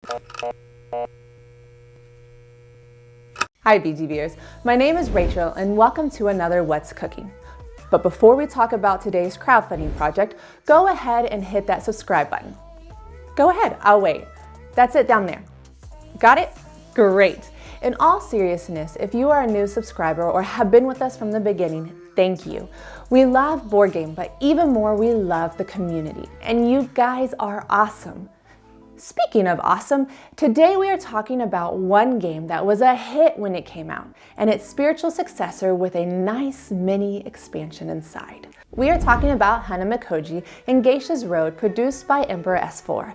Hi BGBers, my name is Rachel and welcome to another What's Cooking. But before we talk about today's crowdfunding project, go ahead and hit that subscribe button. Go ahead, I'll wait. That's it down there. Got it? Great. In all seriousness, if you are a new subscriber or have been with us from the beginning, thank you. We love board game, but even more, we love the community, and you guys are awesome. Speaking of awesome, today we are talking about one game that was a hit when it came out, and its spiritual successor with a nice mini expansion inside. We are talking about Hanamikoji and Geishas Road, produced by Emperor S4.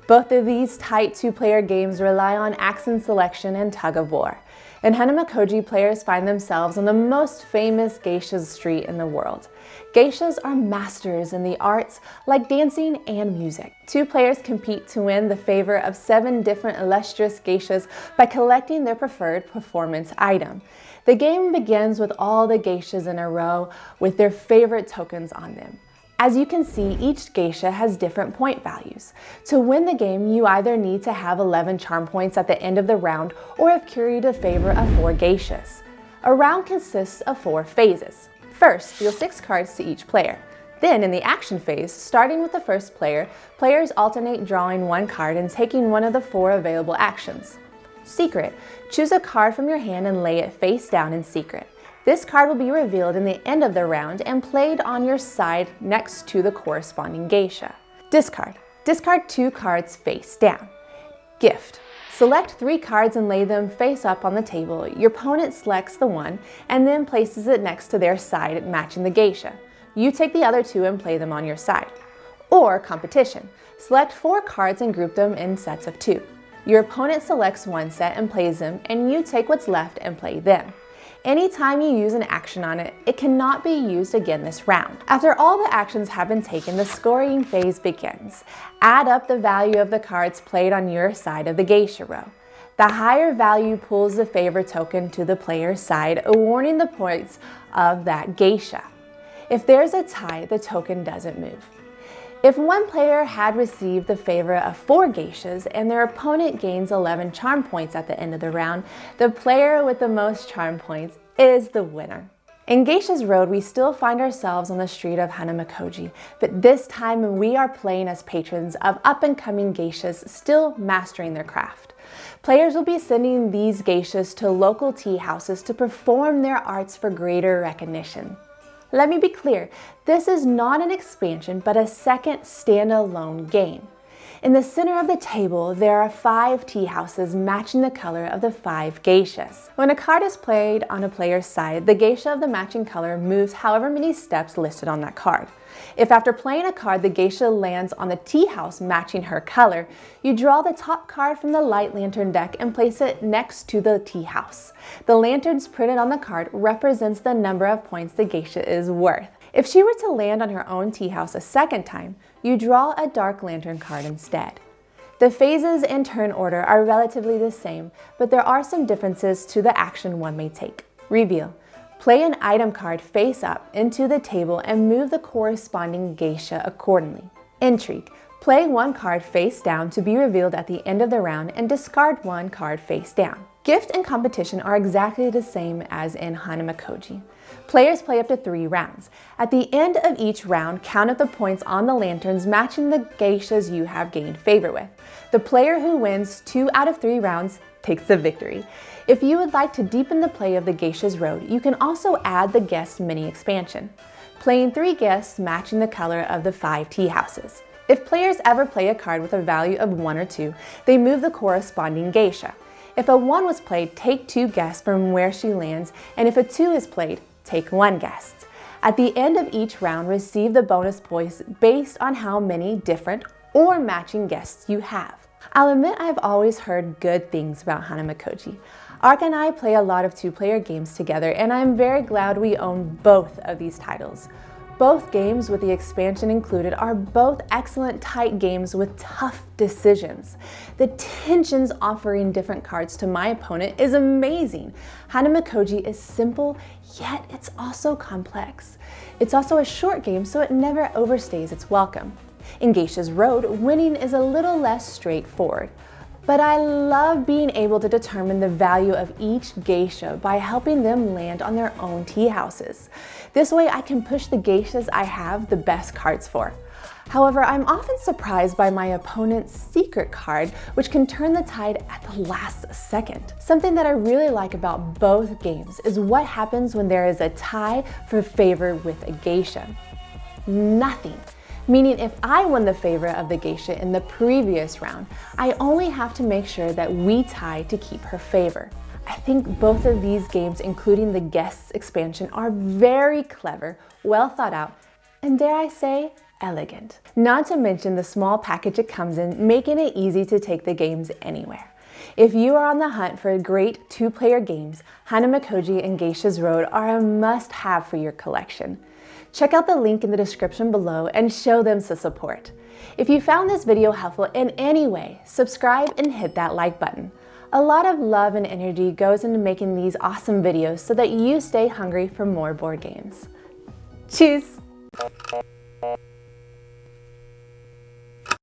Both of these tight two-player games rely on action selection and tug-of-war. In Hanamikoji, players find themselves on the most famous geisha street in the world. Geishas are masters in the arts like dancing and music. Two players compete to win the favor of 7 different illustrious geishas by collecting their preferred performance item. The game begins with all the geishas in a row with their favorite tokens on them. As you can see, each geisha has different point values. To win the game, you either need to have 11 charm points at the end of the round or have curried a favor of 4 geishas. A round consists of 4 phases. First, deal 6 cards to each player. Then, in the action phase, starting with the first player, players alternate drawing 1 card and taking one of the 4 available actions. Secret. Choose a card from your hand and lay it face down in secret. This card will be revealed in the end of the round and played on your side next to the corresponding geisha. Discard. Discard 2 cards face down. Gift. Select 3 cards and lay them face up on the table. Your opponent selects the one and then places it next to their side, matching the geisha. You take the other 2 and play them on your side. Or competition. Select 4 cards and group them in sets of 2. Your opponent selects one set and plays them, and you take what's left and play them. Anytime you use an action on it, it cannot be used again this round. After all the actions have been taken, the scoring phase begins. Add up the value of the cards played on your side of the geisha row. The higher value pulls the favor token to the player's side, awarding the points of that geisha. If there's a tie, the token doesn't move. If one player had received the favor of 4 geishas and their opponent gains 11 charm points at the end of the round, the player with the most charm points is the winner. In Geishas Road, we still find ourselves on the street of Hanamikoji, but this time we are playing as patrons of up-and-coming geishas still mastering their craft. Players will be sending these geishas to local tea houses to perform their arts for greater recognition. Let me be clear, this is not an expansion, but a second standalone game. In the center of the table, there are 5 tea houses matching the color of the 5 geishas. When a card is played on a player's side, the geisha of the matching color moves however many steps listed on that card. If after playing a card, the geisha lands on the tea house matching her color, you draw the top card from the light lantern deck and place it next to the tea house. The lanterns printed on the card represents the number of points the geisha is worth. If she were to land on her own tea house a second time, you draw a dark lantern card instead. The phases and turn order are relatively the same, but there are some differences to the action one may take. Reveal. Play an item card face up into the table and move the corresponding geisha accordingly. Intrigue. Play 1 card face down to be revealed at the end of the round and discard 1 card face down. Gift and competition are exactly the same as in Hanamikoji. Players play up to 3 rounds. At the end of each round, count up the points on the lanterns matching the geishas you have gained favor with. The player who wins 2 out of 3 rounds takes the victory. If you would like to deepen the play of the Geishas Road, you can also add the guest mini expansion, playing 3 guests matching the color of the 5 tea houses. If players ever play a card with a value of 1 or 2, they move the corresponding geisha. If a 1 was played, take 2 guests from where she lands, and if a 2 is played, take 1 guest. At the end of each round, receive the bonus points based on how many different or matching guests you have. I'll admit I've always heard good things about Hanamikoji. Ark and I play a lot of 2-player games together, and I'm very glad we own both of these titles. Both games, with the expansion included, are both excellent tight games with tough decisions. The tensions offering different cards to my opponent is amazing. Hanamikoji is simple, yet it's also complex. It's also a short game, so it never overstays its welcome. In Geishas Road, winning is a little less straightforward. But I love being able to determine the value of each geisha by helping them land on their own tea houses. This way I can push the geishas I have the best cards for. However, I'm often surprised by my opponent's secret card, which can turn the tide at the last second. Something that I really like about both games is what happens when there is a tie for favor with a geisha. Nothing. Meaning if I won the favor of the geisha in the previous round, I only have to make sure that we tie to keep her favor. I think both of these games, including the guests expansion, are very clever, well thought out, and dare I say, elegant. Not to mention the small package it comes in, making it easy to take the games anywhere. If you are on the hunt for great two-player games, Hanamikoji and Geishas Road are a must-have for your collection. Check out the link in the description below and show them some support. If you found this video helpful in any way, subscribe and hit that like button. A lot of love and energy goes into making these awesome videos so that you stay hungry for more board games. Cheers!